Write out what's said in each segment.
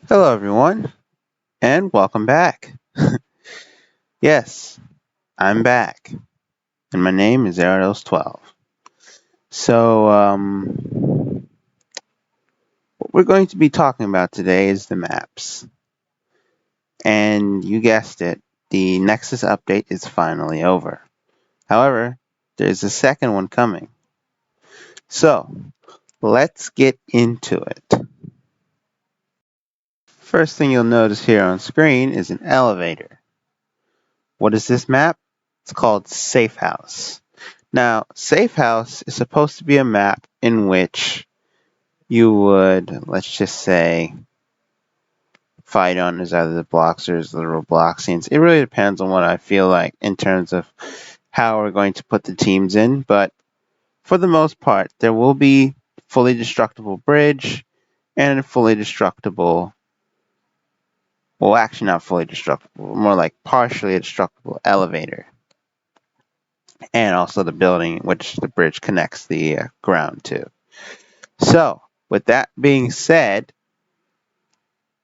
Hello, everyone, and welcome back. Yes, I'm back, and my name is Arados12. So, what we're going to be talking about today is the maps. And you guessed it, the Nexus update is finally over. However, there's a second one coming. So, let's get into it. First thing you'll notice here on screen is an elevator. What is this map? It's called Safehouse. Now, Safehouse is supposed to be a map in which you would, let's just say, fight on as either the blocks or as literal block scenes. It really depends on what I feel like in terms of how we're going to put the teams in, but for the most part, there will be fully destructible bridge and a fully destructible, well, actually not fully destructible, more like partially destructible elevator. And also the building which the bridge connects the ground to. So, with that being said,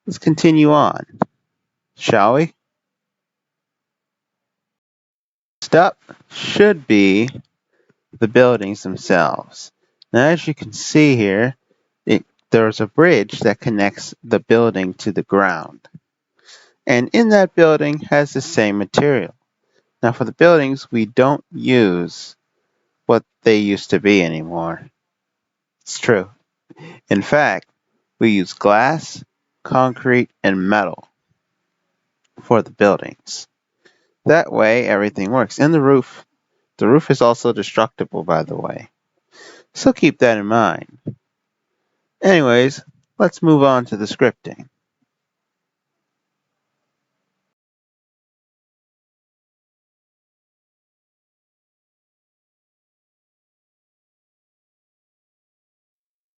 let's continue on, shall we? Next up should be the buildings themselves. Now, as you can see here, there's a bridge that connects the building to the ground. And in that building has the same material. Now, for the buildings, we don't use what they used to be anymore. It's true. In fact, we use glass, concrete, and metal for the buildings. That way, everything works. And the roof. The roof is also destructible, by the way. So keep that in mind. Anyways, let's move on to the scripting.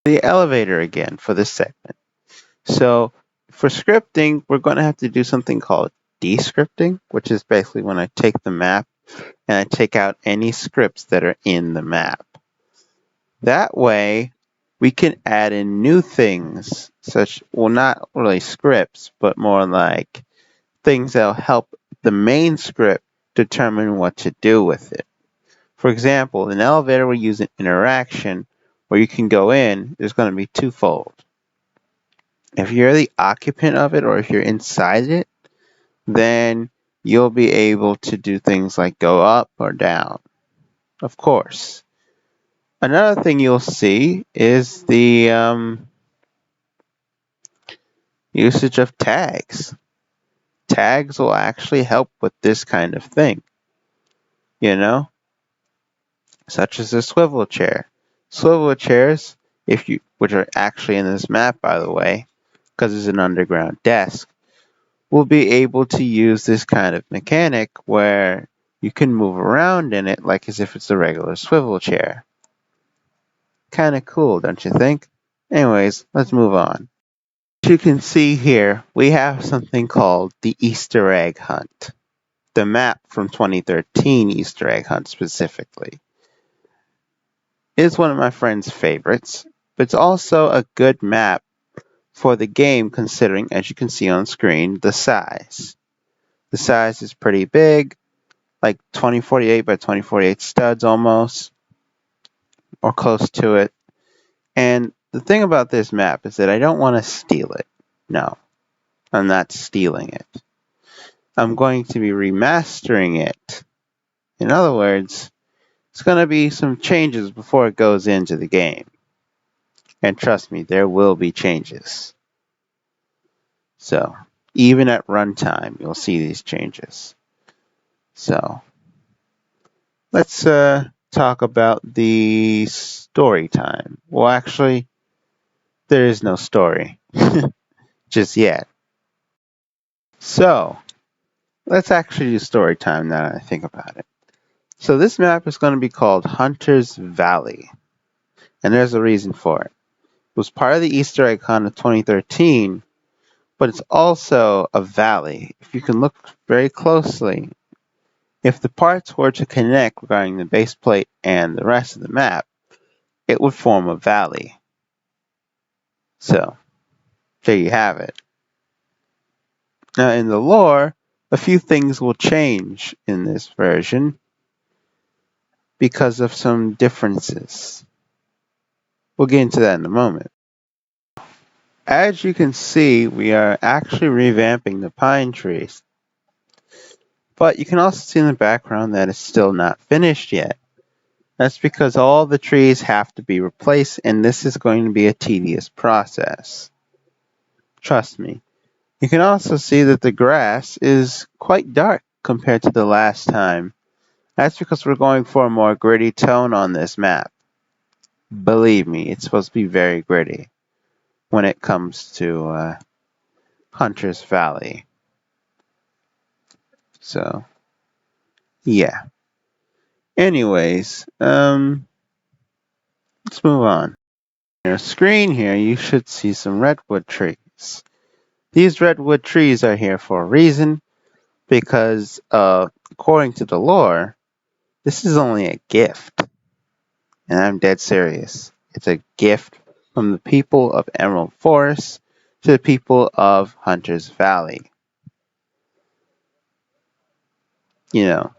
The elevator again for this segment. So for scripting, we're going to have to do something called descripting, which is basically when I take the map and I take out any scripts that are in the map. That way, we can add in new things, well, not really scripts, but more like things that'll help the main script determine what to do with it. For example, an elevator will use an interaction where you can go in, there's going to be twofold. If you're the occupant of it or if you're inside it, then you'll be able to do things like go up or down, of course. Another thing you'll see is the usage of tags. Tags will actually help with this kind of thing, you know, such as a swivel chair. Swivel chairs, which are actually in this map, by the way, because it's an underground desk, will be able to use this kind of mechanic where you can move around in it like as if it's a regular swivel chair. Kind of cool, don't you think? Anyways, let's move on. As you can see here, we have something called the Easter egg hunt. The map from 2013 Easter egg hunt specifically is one of my friend's favorites, but it's also a good map for the game considering, as you can see on screen, the size. The size is pretty big, like 2048 by 2048 studs almost, or close to it. And the thing about this map is that I don't want to steal it. No, I'm not stealing it. I'm going to be remastering it. In other words, it's going to be some changes before it goes into the game. And trust me, there will be changes. So, even at runtime, you'll see these changes. So, let's talk about the story time. Well, actually, there is no story just yet. So, let's actually do story time now that I think about it. So, this map is going to be called Hunter's Valley. And there's a reason for it. It was part of the Easter egg hunt of 2013, but it's also a valley. If you can look very closely, if the parts were to connect regarding the base plate and the rest of the map, it would form a valley. So, there you have it. Now in the lore, a few things will change in this version because of some differences. We'll get into that in a moment. As you can see, we are actually revamping the pine trees. But you can also see in the background that it's still not finished yet. That's because all the trees have to be replaced, and this is going to be a tedious process. Trust me. You can also see that the grass is quite dark compared to the last time. That's because we're going for a more gritty tone on this map. Believe me, it's supposed to be very gritty when it comes to Hunter's Valley. So, yeah. Anyways, let's move on. On your screen here, you should see some redwood trees. These redwood trees are here for a reason, because according to the lore, this is only a gift. And I'm dead serious. It's a gift from the people of Emerald Forest to the people of Hunter's Valley. You know,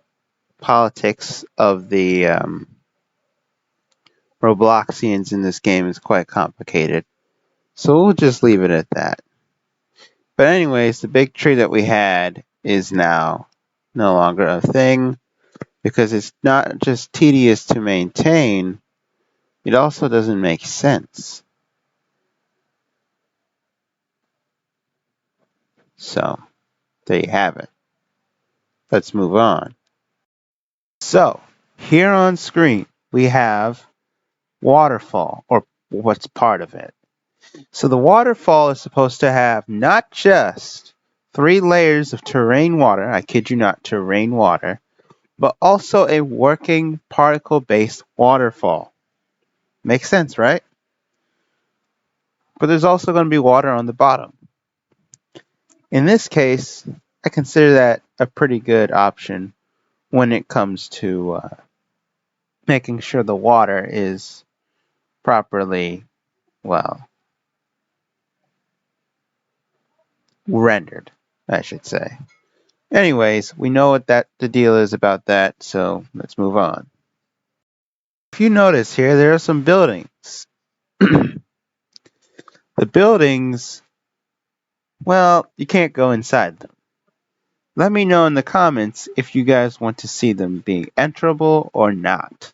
politics of the Robloxians in this game is quite complicated. So we'll just leave it at that. But anyways, the big tree that we had is now no longer a thing because it's not just tedious to maintain, it also doesn't make sense. So, there you have it. Let's move on. So, here on screen, we have Waterfall, or what's part of it. So the waterfall is supposed to have not just 3 layers of terrain water, I kid you not, terrain water, but also a working particle-based waterfall. Makes sense, right? But there's also going to be water on the bottom. In this case, I consider that a pretty good option when it comes to making sure the water is properly, well, rendered, I should say. Anyways, we know what the deal is about that, so let's move on. If you notice here, there are some buildings. The buildings, well, you can't go inside them. Let me know in the comments if you guys want to see them being enterable or not.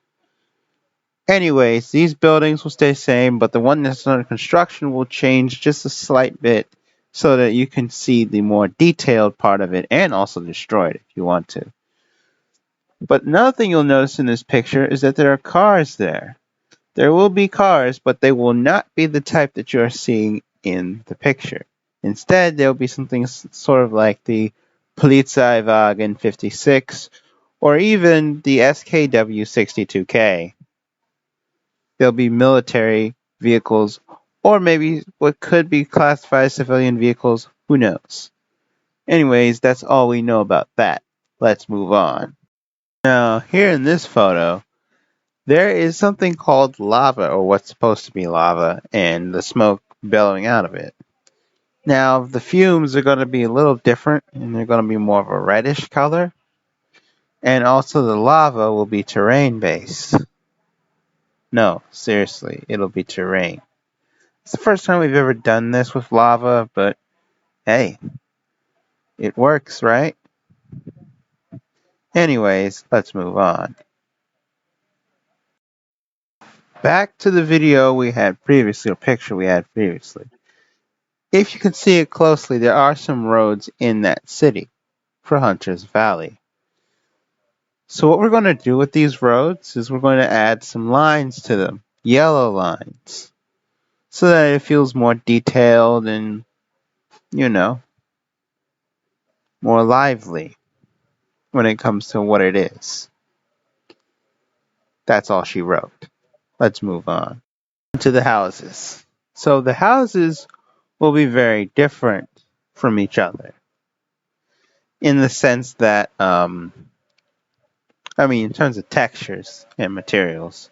Anyways, these buildings will stay same, but the one that's under construction will change just a slight bit so that you can see the more detailed part of it and also destroy it if you want to. But another thing you'll notice in this picture is that there are cars there. There will be cars, but they will not be the type that you are seeing in the picture. Instead, there will be something sort of like the Polizeiwagen 56 or even the SKW 62K. There'll be military vehicles or maybe what could be classified as civilian vehicles. Who knows? Anyways, that's all we know about that. Let's move on. Now, here in this photo, there is something called lava, or what's supposed to be lava, and the smoke billowing out of it. Now, the fumes are going to be a little different, and they're going to be more of a reddish color. And also the lava will be terrain-based. No, seriously, it'll be terrain. It's the first time we've ever done this with lava, but hey, it works, right? Anyways, let's move on. Back to the video we had previously, or picture we had previously. If you can see it closely, there are some roads in that city for Hunter's Valley. So what we're going to do with these roads is we're going to add some lines to them, yellow lines, so that it feels more detailed and, you know, more lively when it comes to what it is. That's all she wrote. Let's move on to the houses. So the houses will be very different from each other in the sense that, in terms of textures and materials,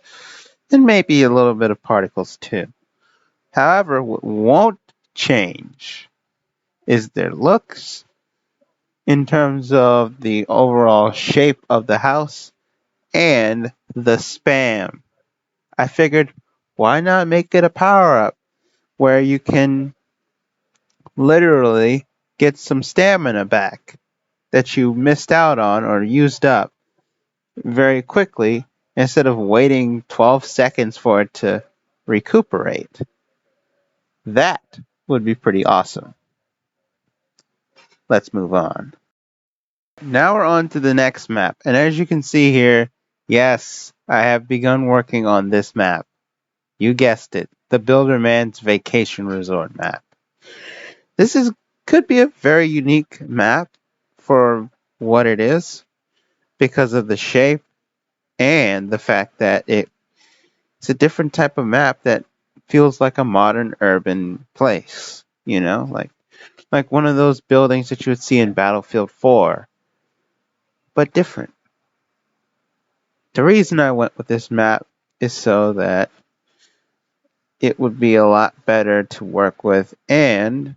and maybe a little bit of particles too. However, what won't change is their looks in terms of the overall shape of the house and the spam. I figured, why not make it a power up where you can literally get some stamina back that you missed out on or used up very quickly instead of waiting 12 seconds for it to recuperate. That would be pretty awesome. Let's move on. Now we're on to the next map. And as you can see here, yes, I have begun working on this map. You guessed it, the Builderman's Vacation Resort map. This could be a very unique map for what it is because of the shape and the fact that it's a different type of map that feels like a modern urban place, like one of those buildings that you would see in Battlefield 4, but different. The reason I went with this map is so that it would be a lot better to work with, and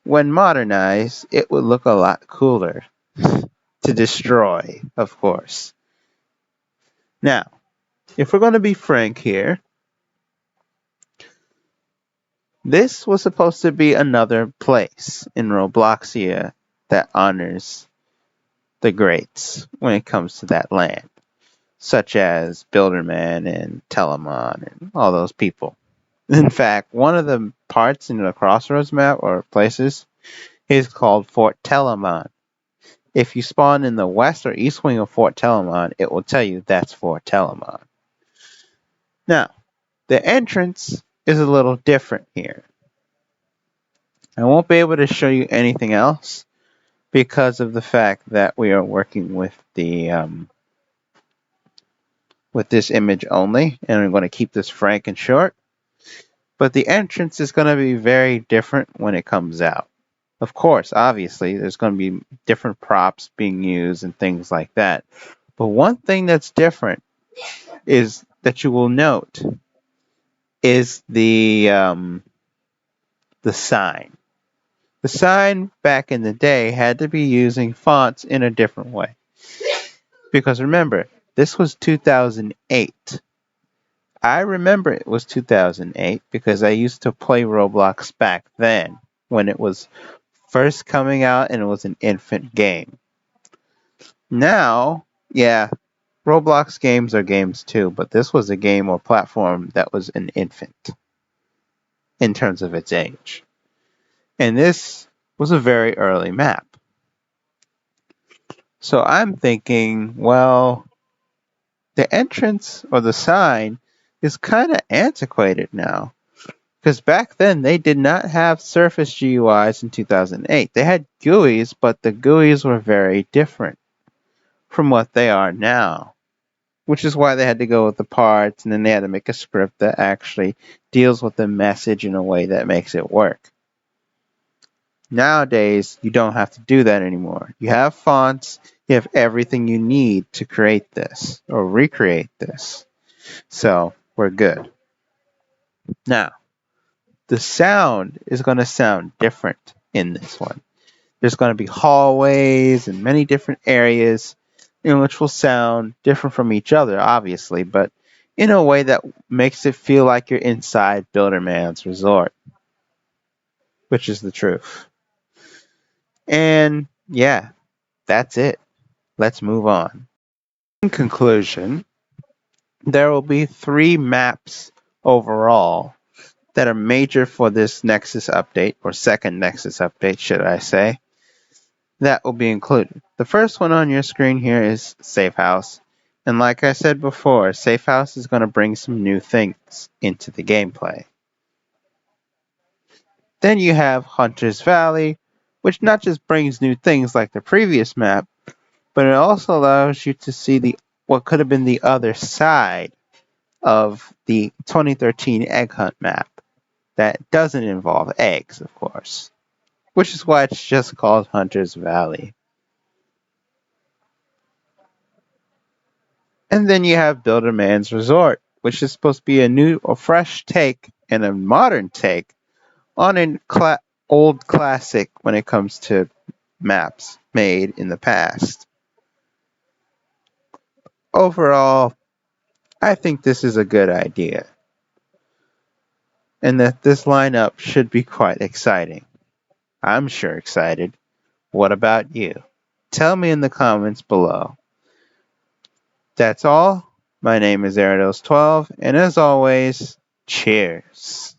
when modernized, it would look a lot cooler to destroy, of course. Now, if we're going to be frank here, this was supposed to be another place in Robloxia that honors the greats when it comes to that land, such as Builderman and Telemon and all those people. In fact, one of the parts in the Crossroads map or places is called Fort Telemon. If you spawn in the west or east wing of Fort Telemon, it will tell you that's Fort Telemon. Now, the entrance is a little different here. I won't be able to show you anything else because of the fact that we are working with with this image only, and I'm going to keep this frank and short. But the entrance is going to be very different when it comes out. Of course, obviously, there's going to be different props being used and things like that. But one thing that's different is that you will note is the sign. The sign back in the day had to be using fonts in a different way. Because remember, this was 2008. I remember it was 2008 because I used to play Roblox back then when it was first coming out and it was an infant game. Now, yeah, Roblox games are games too, but this was a game or platform that was an infant in terms of its age. And this was a very early map. So I'm thinking, well, the entrance or the sign is kind of antiquated now. Because back then they did not have surface GUIs in 2008. They had GUIs, but the GUIs were very different from what they are now. Which is why they had to go with the parts and then they had to make a script that actually deals with the message in a way that makes it work. Nowadays, you don't have to do that anymore. You have fonts, you have everything you need to create this or recreate this. So, we're good. Now, the sound is going to sound different in this one. There's going to be hallways and many different areas in which will sound different from each other, obviously, but in a way that makes it feel like you're inside Builderman's resort, which is the truth. And yeah, that's it. Let's move on. In conclusion, there will be 3 maps overall that are major for this Nexus update, or second Nexus update, should I say, that will be included. The first one on your screen here is Safehouse. And like I said before, Safehouse is going to bring some new things into the gameplay. Then you have Hunter's Valley, which not just brings new things like the previous map, but it also allows you to see what could have been the other side of the 2013 Egg Hunt map that doesn't involve eggs, of course, which is why it's just called Hunter's Valley. And then you have Builderman's Resort, which is supposed to be a fresh take and a modern take on an old classic when it comes to maps, made in the past. Overall, I think this is a good idea, and that this lineup should be quite exciting. I'm sure excited. What about you? Tell me in the comments below. That's all. My name is Arados12, and as always, cheers.